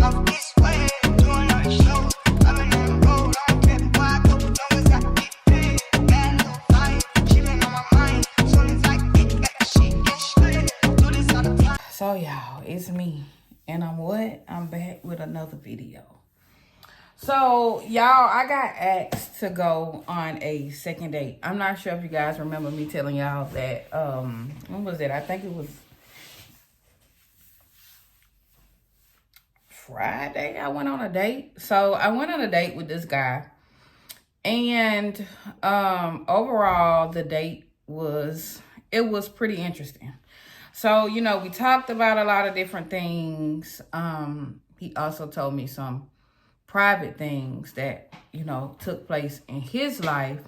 So y'all, it's me, and I'm back with another video. So y'all, I got asked to go on a second date. I'm not sure if you guys remember me telling y'all that, when was it? I think it was Friday I went on a date. So I went on a date with this guy, and overall the date was pretty interesting. So, you know, we talked about a lot of different things. He also told me some private things that, you know, took place in his life.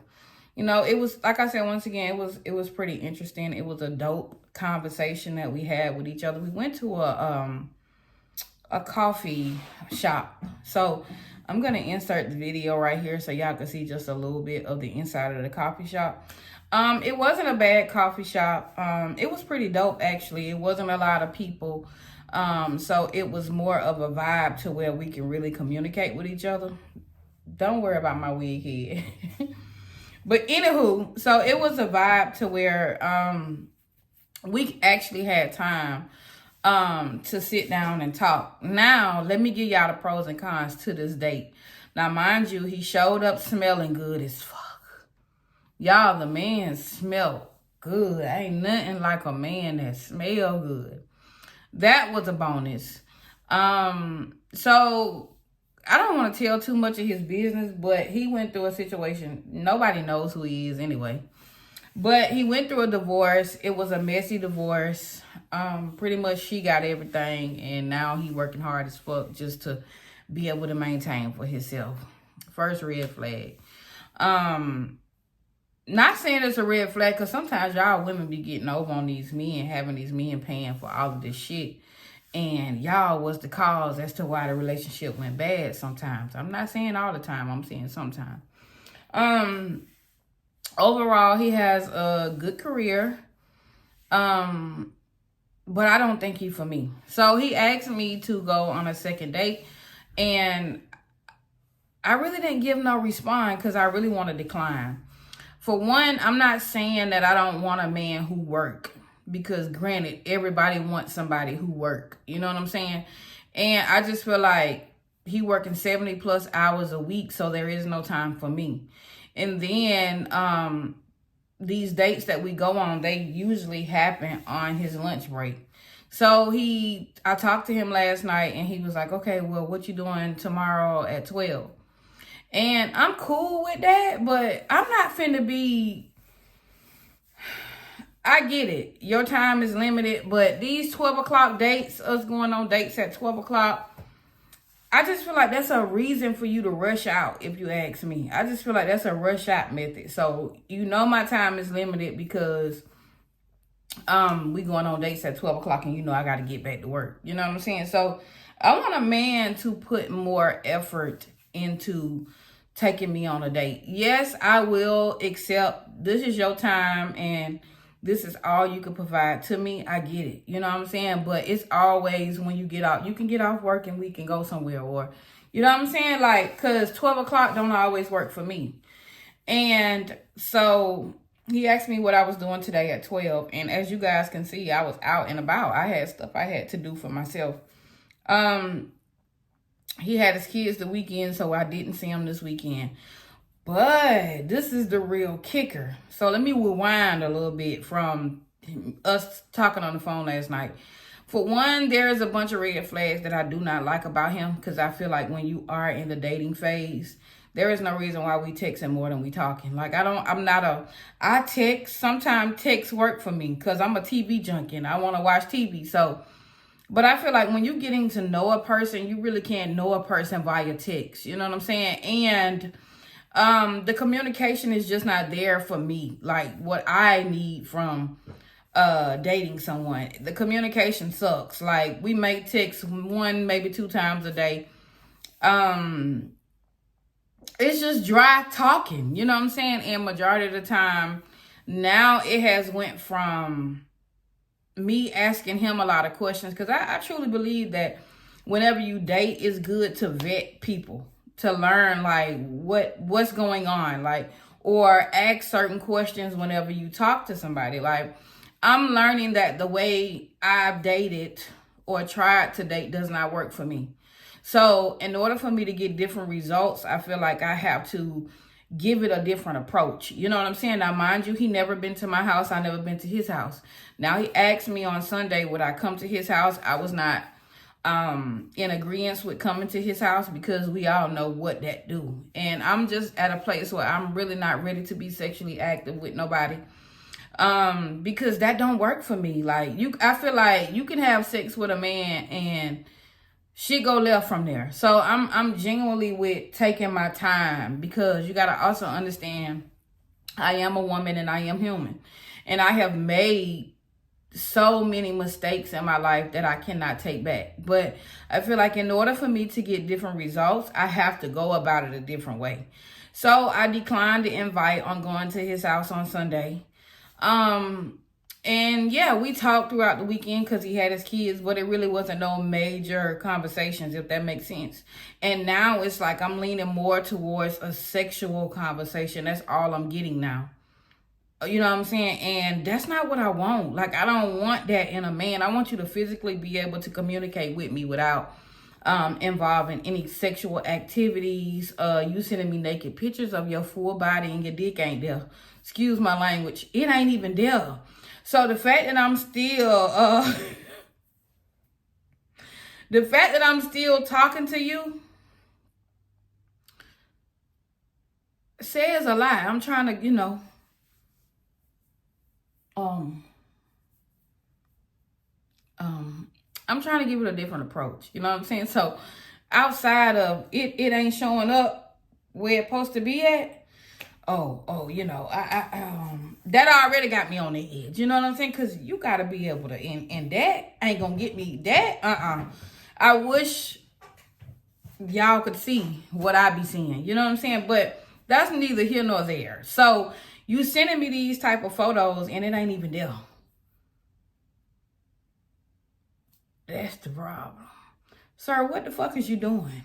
You know, it was, like I said, once again, it was pretty interesting. It was a dope conversation that we had with each other. We went to a coffee shop. So I'm going to insert the video right here so y'all can see just a little bit of the inside of the coffee shop. It wasn't a bad coffee shop. It was pretty dope, actually. It wasn't a lot of people. So it was more of a vibe to where we can really communicate with each other. Don't worry about my wig head. But anywho, so it was a vibe to where we actually had time to sit down and talk. Now, let me give y'all the pros and cons to this date. Now, mind you, he showed up smelling good as fuck. Y'all, the man smelled good. Ain't nothing like a man that smell good. That was a bonus. So I don't want to tell too much of his business, but he went through a situation. Nobody knows who he is anyway. But he went through a divorce. It was a messy divorce. Pretty much she got everything, and now he working hard as fuck just to be able to maintain for himself. First red flag. Not saying it's a red flag, because sometimes y'all women be getting over on these men, having these men paying for all of this shit. And y'all was the cause as to why the relationship went bad sometimes. I'm not saying all the time. I'm saying sometimes. Overall, he has a good career. But I don't think he for me. So he asked me to go on a second date. And I really didn't give no response because I really want to decline. For one, I'm not saying that I don't want a man who work, because granted, everybody wants somebody who work. You know what I'm saying? And I just feel like he working 70 plus hours a week, so there is no time for me. And then these dates that we go on, they usually happen on his lunch break. So I talked to him last night, and he was like, okay, well, what you doing tomorrow at 12? And I'm cool with that, but I'm not finna be, I get it. Your time is limited, but these 12 o'clock dates, us going on dates at 12 o'clock, I just feel like that's a reason for you to rush out, if you ask me. I just feel like that's a rush out method. So, you know my time is limited because we going on dates at 12 o'clock and you know I got to get back to work. You know what I'm saying? So, I want a man to put more effort into taking me on a date. Yes, I will accept this is your time and this is all you can provide to me. I get it. You know what I'm saying? But it's always when you get out, you can get off work and we can go somewhere, or, you know what I'm saying? Like, because 12 o'clock don't always work for me. And so he asked me what I was doing today at 12. And as you guys can see, I was out and about. I had stuff I had to do for myself. He had his kids the weekend, so I didn't see him this weekend. But this is the real kicker. So let me rewind a little bit from us talking on the phone last night. For one, there is a bunch of red flags that I do not like about him, because I feel like when you are in the dating phase, there is no reason why we texting more than we talking. Like, I text, sometimes text work for me because I'm a TV junkie and I want to watch TV. So, but I feel like when you're getting to know a person, you really can't know a person via text. You know what I'm saying? And the communication is just not there for me. Like what I need from dating someone. The communication sucks. Like we may text 1, maybe 2 times a day. It's just dry talking. You know what I'm saying? And majority of the time, now it has went from me asking him a lot of questions, because I truly believe that whenever you date, it's good to vet people, to learn like what's going on, like, or ask certain questions whenever you talk to somebody. Like, I'm learning that the way I've dated or tried to date does not work for me. So in order for me to get different results, I feel like I have to give it a different approach. You know what I'm saying? Now, mind you, he never been to my house. I never been to his house. Now, he asked me on Sunday, would I come to his house? I was not in agreement with coming to his house, because we all know what that do. And I'm just at a place where I'm really not ready to be sexually active with nobody. Because that don't work for me. Like, I feel like you can have sex with a man and shit go left from there. So I'm genuinely with taking my time, because you got to also understand I am a woman and I am human. And I have made so many mistakes in my life that I cannot take back. But I feel like in order for me to get different results, I have to go about it a different way. So I declined the invite on going to his house on Sunday. And yeah, we talked throughout the weekend because he had his kids, but it really wasn't no major conversations, if that makes sense. And now it's like I'm leaning more towards a sexual conversation. That's all I'm getting now. You know what I'm saying? And that's not what I want. Like, I don't want that in a man. I want you to physically be able to communicate with me without involving any sexual activities. You sending me naked pictures of your full body and your dick ain't there. Excuse my language. It ain't even there. So the fact that I'm still talking to you says a lot. I'm trying to, I'm trying to give it a different approach. You know what I'm saying? So outside of it ain't showing up where it's supposed to be at. That already got me on the edge. You know what I'm saying? Because you got to be able to, and that ain't going to get me that. I wish y'all could see what I be seeing. You know what I'm saying? But that's neither here nor there. So you sending me these type of photos and it ain't even there. That's the problem. Sir, what the fuck is you doing?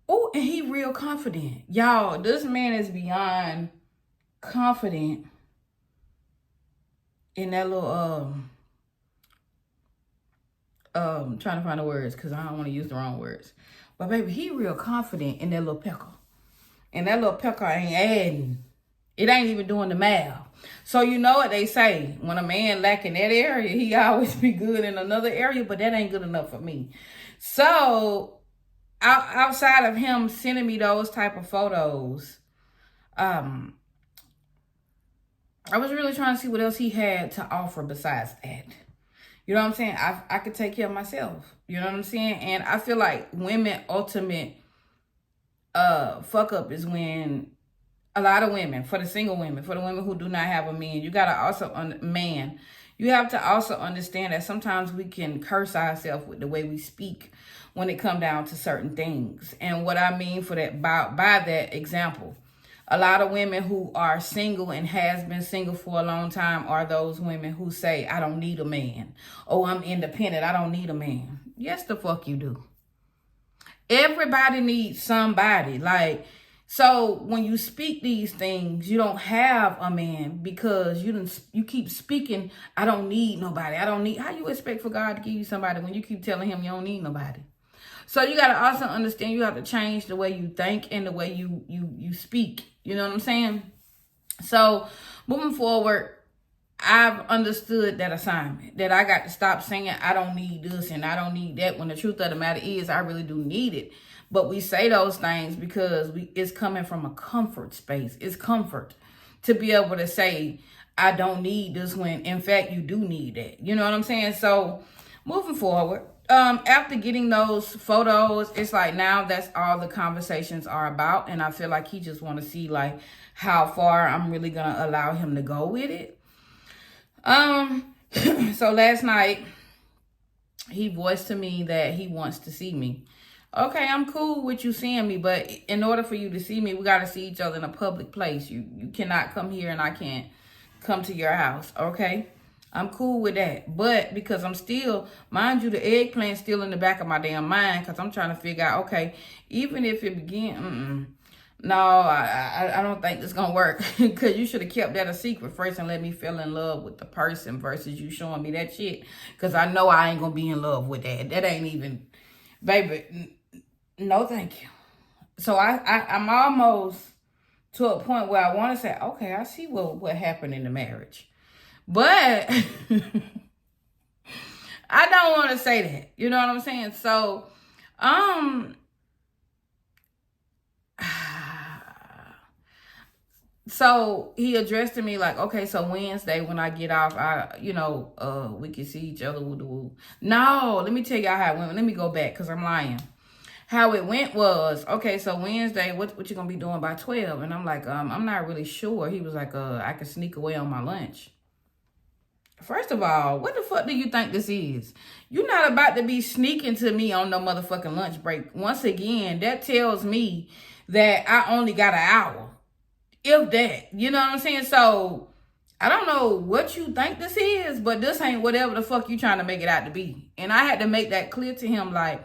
Oh, and he real confident. Y'all, this man is beyond confident in that little, trying to find the words because I don't want to use the wrong words. But baby, he real confident in that little pecker. And that little pecker ain't adding. It ain't even doing the math. So you know what they say, when a man lack in that area, he always be good in another area, but that ain't good enough for me. So outside of him sending me those type of photos, I was really trying to see what else he had to offer besides that. You know what I'm saying? I could take care of myself. You know what I'm saying? And I feel like women ultimate fuck up is when a lot of women, for the single women, for the women who do not have a man, you gotta also you have to also understand that sometimes we can curse ourselves with the way we speak when it come down to certain things. And what I mean for that, by that example, a lot of women who are single and has been single for a long time are those women who say, I don't need a man. Oh, I'm independent. I don't need a man. Yes, the fuck you do. Everybody needs somebody. Like, so when you speak these things, you don't have a man because you keep speaking, I don't need nobody. I don't need, how you expect for God to give you somebody when you keep telling him you don't need nobody? So you got to also understand you have to change the way you think and the way you speak. You know what I'm saying? So moving forward, I've understood that assignment, that I got to stop saying I don't need this and I don't need that, when the truth of the matter is I really do need it. But we say those things because it's coming from a comfort space. It's comfort to be able to say, I don't need this, when in fact you do need it. You know what I'm saying? So moving forward, after getting those photos, it's like now that's all the conversations are about. And I feel like he just want to see like how far I'm really going to allow him to go with it. So last night he voiced to me that he wants to see me. Okay, I'm cool with you seeing me, but in order for you to see me, we got to see each other in a public place. You cannot come here and I can't come to your house, okay? I'm cool with that. But because I'm still, mind you, the eggplant's still in the back of my damn mind because I'm trying to figure out, okay, even if it begin, no, I don't think it's going to work because you should have kept that a secret first and let me fall in love with the person versus you showing me that shit because I know I ain't going to be in love with that. That ain't even, baby, no thank you. So I'm almost to a point where I want to say, okay, I see what happened in the marriage. But I don't want to say that. You know what I'm saying? So, so he addressed to me like, okay, so Wednesday when I get off, we can see each other. Woo. No, let me tell y'all how it went. Let me go back because I'm lying. How it went was, okay, so Wednesday, what you gonna be doing by 12? And I'm like, I'm not really sure. He was like, I can sneak away on my lunch. First of all, what the fuck do you think this is? You're not about to be sneaking to me on no motherfucking lunch break. Once again, that tells me that I only got an hour. If that, you know what I'm saying? So, I don't know what you think this is, but this ain't whatever the fuck you trying to make it out to be. And I had to make that clear to him, like,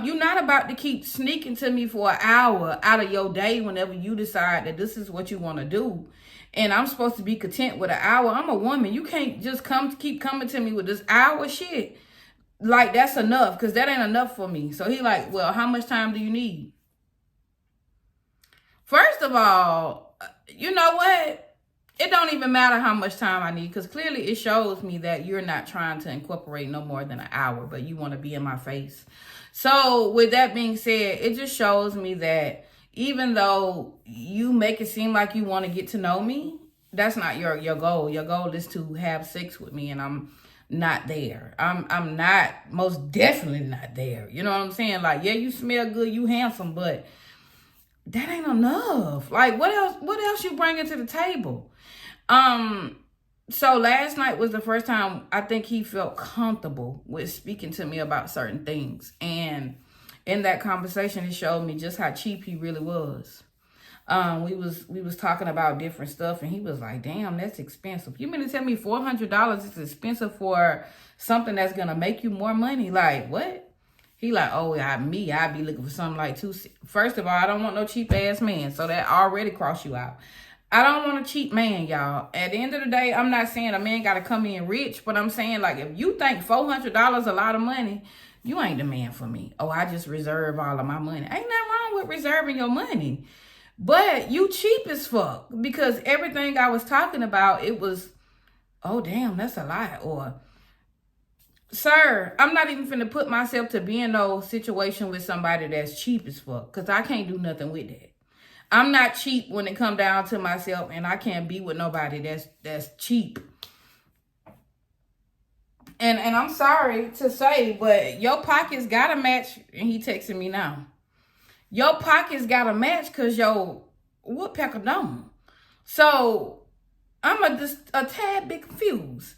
you're not about to keep sneaking to me for an hour out of your day whenever you decide that this is what you want to do. And I'm supposed to be content with an hour. I'm a woman. You can't just keep coming to me with this hour shit. Like, that's enough, because that ain't enough for me. So he like, well, how much time do you need? First of all, you know what? It don't even matter how much time I need, because clearly it shows me that you're not trying to incorporate no more than an hour, but you want to be in my face. So with that being said, it just shows me that even though you make it seem like you want to get to know me, that's not your goal. Your goal is to have sex with me, and I'm not there. I'm not, most definitely not there. You know what I'm saying? Like, yeah, you smell good, you handsome, but that ain't enough. Like, what else you bringing to the table? So last night was the first time I think he felt comfortable with speaking to me about certain things. And in that conversation, it showed me just how cheap he really was. We was talking about different stuff, and he was like, damn, that's expensive. You mean to tell me $400 is expensive for something that's going to make you more money? Like, what? He like, oh, I'd be looking for something like First of all, I don't want no cheap ass man. So that already crossed you out. I don't want a cheap man, y'all. At the end of the day, I'm not saying a man got to come in rich, but I'm saying, like, if you think $400 a lot of money, you ain't the man for me. Oh, I just reserve all of my money. Ain't nothing wrong with reserving your money. But you cheap as fuck, because everything I was talking about, it was, oh, damn, that's a lot. Or, sir, I'm not even finna put myself to be in no situation with somebody that's cheap as fuck, because I can't do nothing with that. I'm not cheap when it come down to myself, and I can't be with nobody that's cheap. And I'm sorry to say, but your pockets gotta match. And he texting me now. Your pockets gotta match, because your woodpecker don't. So I'm just a tad bit confused.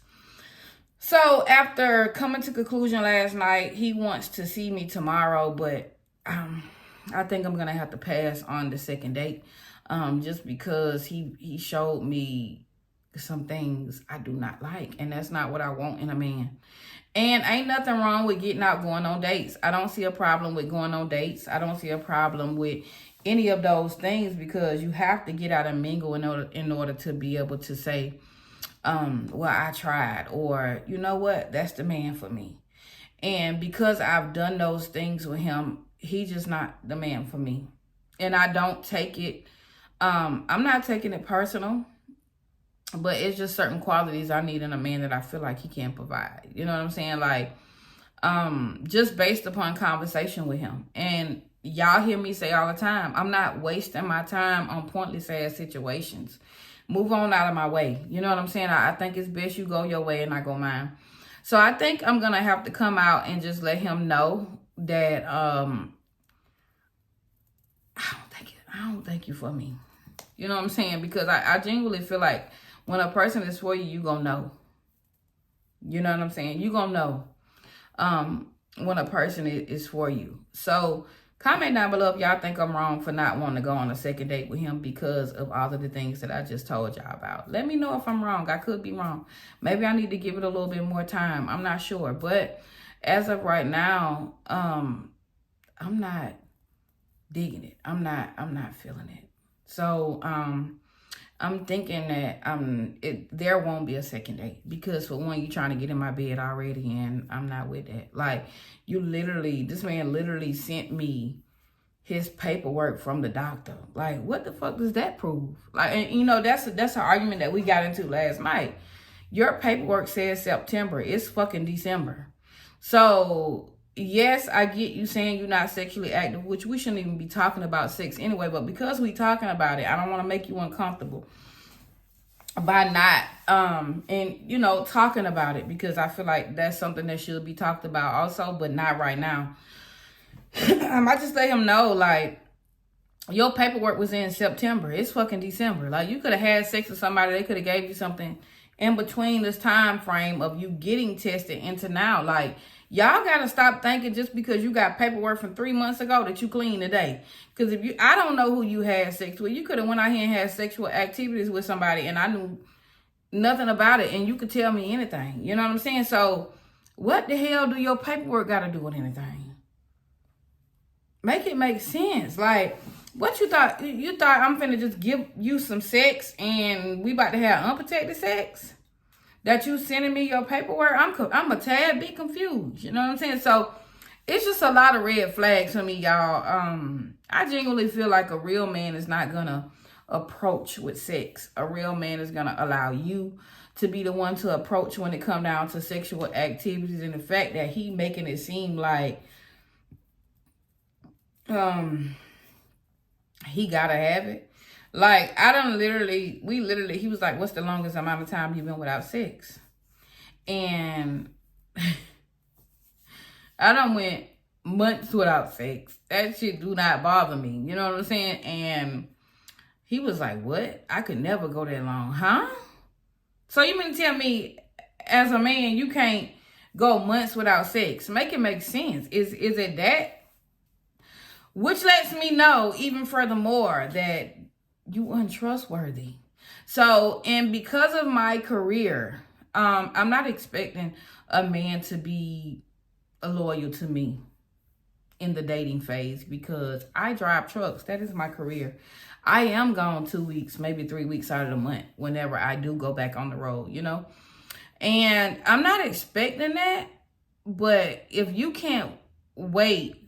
So after coming to conclusion last night, he wants to see me tomorrow, but I think I'm going to have to pass on the second date, just because he showed me some things I do not like, and that's not what I want in a man. And ain't nothing wrong with getting out, going on dates. I don't see a problem with going on dates. I don't see a problem with any of those things, because you have to get out and mingle in order to be able to say, well, I tried, or you know what, that's the man for me. And because I've done those things with him, he's just not the man for me. And I don't take it, I'm not taking it personal, but it's just certain qualities I need in a man that I feel like he can provide. You know what I'm saying? Like, just based upon conversation with him. And y'all hear me say all the time, I'm not wasting my time on pointless ass situations. Move on out of my way. You know what I'm saying? I think it's best you go your way and I go mine. So I think I'm going to have to come out and just let him know that I don't think you for me. You know what I'm saying? Because I genuinely feel like when a person is for you, you gonna know. You know what I'm saying? You gonna know when a person is for you. So Comment down below if y'all think I'm wrong for not wanting to go on a second date with him because of all of the things that I just told y'all about. Let me know if I'm wrong. I could be wrong. Maybe I need to give it a little bit more time. I'm not sure. But as of right now, I'm not digging it. I'm not feeling it. So I'm thinking that there won't be a second date because for one, you're trying to get in my bed already, and I'm not with that. Like, this man literally sent me his paperwork from the doctor. Like, what the fuck does that prove? Like, and you know, that's an argument that we got into last night. Your paperwork says September. It's fucking December. So yes, I get you saying you're not sexually active, which we shouldn't even be talking about sex anyway, but because we talking about it, I don't want to make you uncomfortable by not and you know, talking about it, because I feel like that's something that should be talked about also, but not right now. I just let him know, like, your paperwork was in September. It's fucking December. Like, you could have had sex with somebody. They could have gave you something in between this time frame of you getting tested into now. Like, y'all got to stop thinking just because you got paperwork from 3 months ago that you clean today. Because I don't know who you had sex with. You could have went out here and had sexual activities with somebody and I knew nothing about it and you could tell me anything. You know what I'm saying? So what the hell do your paperwork got to do with anything? Make it make sense. Like, what you thought? You thought I'm finna just give you some sex and we about to have unprotected sex? That you sending me your paperwork? I'm a tad bit confused. You know what I'm saying? So it's just a lot of red flags for me, y'all. I genuinely feel like a real man is not gonna approach with sex. A real man is gonna allow you to be the one to approach when it come down to sexual activities, and the fact that he making it seem like he gotta have it. Like, he was like, what's the longest amount of time you've been without sex? And I done went months without sex. That shit do not bother me. You know what I'm saying? And he was like, what? I could never go that long. Huh? So you mean to tell me, as a man, you can't go months without sex? Make it make sense. Is it that? Which lets me know even furthermore that you untrustworthy. So, and because of my career, I'm not expecting a man to be loyal to me in the dating phase because I drive trucks. That is my career. I am gone 2 weeks, maybe 3 weeks out of the month whenever I do go back on the road, you know? And I'm not expecting that, but if you can't wait,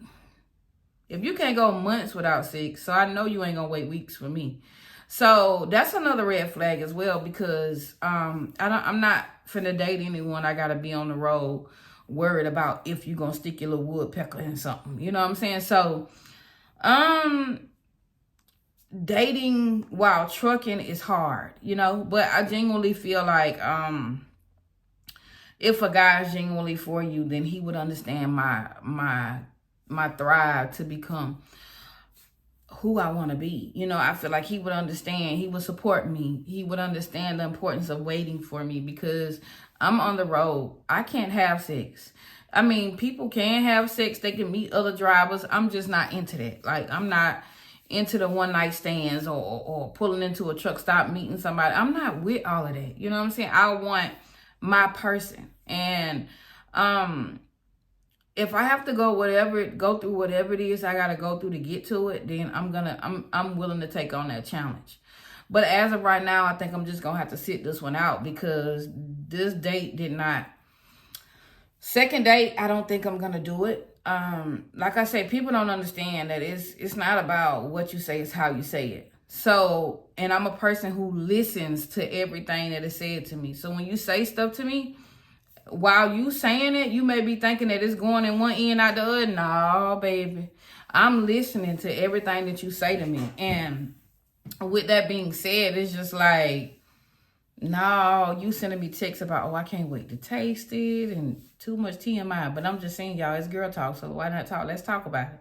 if you can't go months without sex, so I know you ain't gonna wait weeks for me. So that's another red flag as well, because I'm not finna date anyone. I gotta be on the road worried about if you gonna stick your little woodpecker in something. You know what I'm saying? So dating while trucking is hard, you know, but I genuinely feel like if a guy is genuinely for you, then he would understand my thrive to become who I want to be. You know, I feel like he would understand. He would support me. He would understand the importance of waiting for me because I'm on the road. I can't have sex. I mean, people can have sex. They can meet other drivers. I'm just not into that. Like, I'm not into the one night stands or pulling into a truck stop, meeting somebody. I'm not with all of that. You know what I'm saying? I want my person. And, if I have to go through whatever it is I gotta go through to get to it, then I'm willing to take on that challenge. But as of right now, I think I'm just gonna have to sit this one out because this date did not. Second date, I don't think I'm gonna do it. Like I said, people don't understand that it's not about what you say, it's how you say it. So, and I'm a person who listens to everything that is said to me. So when you say stuff to me, while you saying it, you may be thinking that it's going in one ear and out the other. No, baby. I'm listening to everything that you say to me. And with that being said, it's just like, no, you sending me texts about, oh, I can't wait to taste it and too much TMI. But I'm just saying, y'all, it's girl talk, so why not talk? Let's talk about it.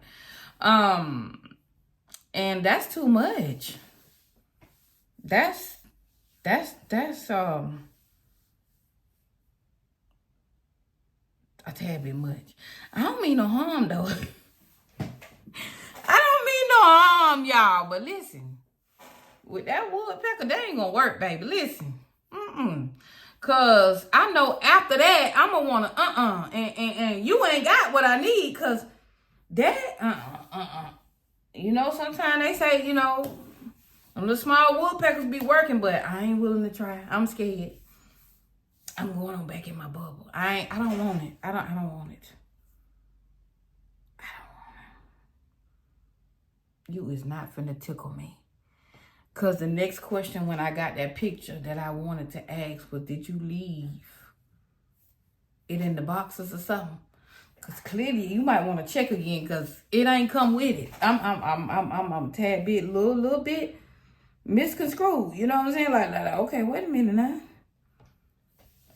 And that's too much. That's a tad bit much. I don't mean no harm though. know, y'all, but listen. With that woodpecker, that ain't gonna work, baby. Listen. Cause I know after that, I'm gonna wanna, and you ain't got what I need, cause that, You know, sometimes they say, you know, them little small woodpeckers be working, but I ain't willing to try. I'm scared. I'm going on back in my bubble. I don't want it. I don't want it. You is not finna tickle me. Because the next question when I got that picture that I wanted to ask was, did you leave it in the boxes or something? Because clearly you might want to check again because it ain't come with it. I'm a tad bit, little bit misconstrued. You know what I'm saying? Like, okay, wait a minute now.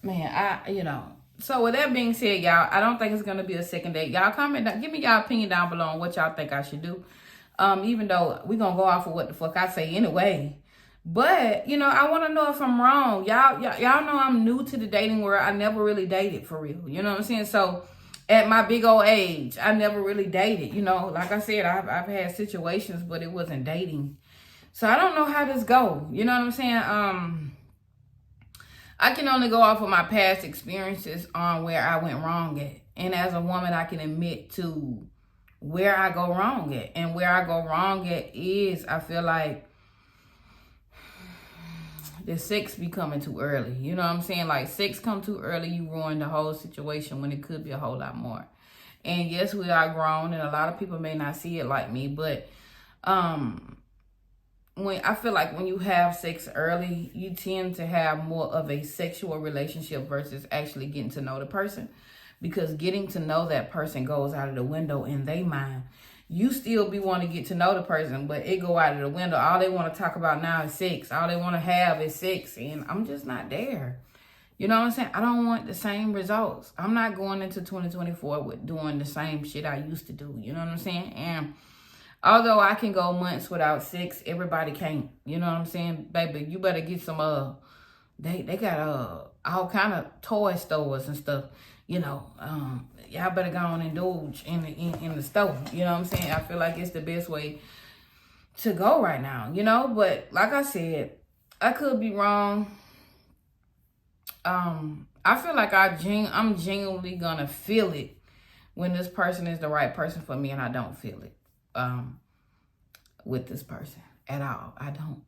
Man, you know. So with that being said, y'all, I don't think it's going to be a second date. Y'all comment, give me y'all opinion down below on what y'all think I should do. Even though we're going to go off of what the fuck I say anyway. But, you know, I want to know if I'm wrong. Y'all know I'm new to the dating world. I never really dated for real. You know what I'm saying? So at my big old age, I never really dated. You know, like I said, I've had situations, but it wasn't dating. So I don't know how this go. You know what I'm saying? I can only go off of my past experiences on where I went wrong at. And as a woman, I can admit to where I go wrong at. And where I go wrong at is, I feel like the sex be coming too early. You know what I'm saying? Like, sex come too early, you ruin the whole situation when it could be a whole lot more. And yes, we are grown, and a lot of people may not see it like me, but when I feel like when you have sex early, you tend to have more of a sexual relationship versus actually getting to know the person. Because getting to know that person goes out of the window in their mind. You still be wanting to get to know the person, but it go out of the window. All they want to talk about now is sex. All they want to have is sex. And I'm just not there. You know what I'm saying? I don't want the same results. I'm not going into 2024 with doing the same shit I used to do. You know what I'm saying? And although I can go months without sex, everybody can't. You know what I'm saying? Baby, you better get some, they got all kind of toy stores and stuff. You know, y'all better go on and indulge in the store. You know what I'm saying? I feel like it's the best way to go right now, you know? But like I said, I could be wrong. I feel like I'm genuinely gonna feel it when this person is the right person for me, and I don't feel it with this person at all. I don't.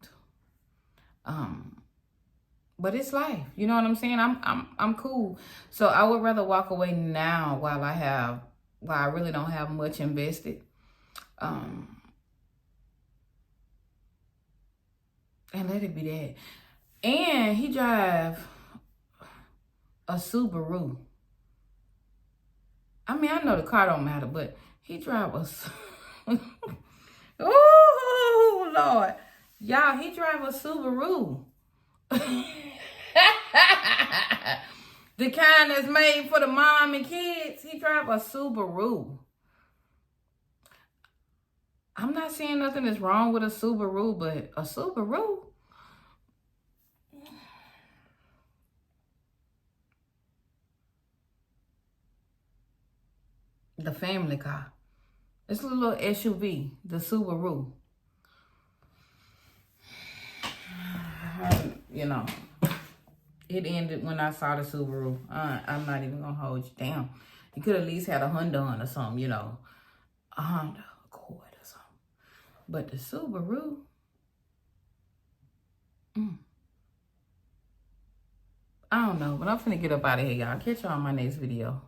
But it's life. You know what I'm saying? I'm cool. So I would rather walk away now while I really don't have much invested. And let it be that. And he drive a Subaru. I mean, I know the car don't matter, but he drive a oh Lord. Y'all, he drive a Subaru. The kind that's made for the mom and kids. He drive a Subaru. I'm not saying nothing is wrong with a Subaru, but a Subaru? The family car. It's a little SUV, the Subaru. You know, it ended when I saw the Subaru. I'm not even gonna hold you. Damn, you could at least had a Honda on or something, you know, a Honda Accord or something. But the Subaru, I don't know. But I'm finna get up out of here, y'all. Catch y'all on my next video.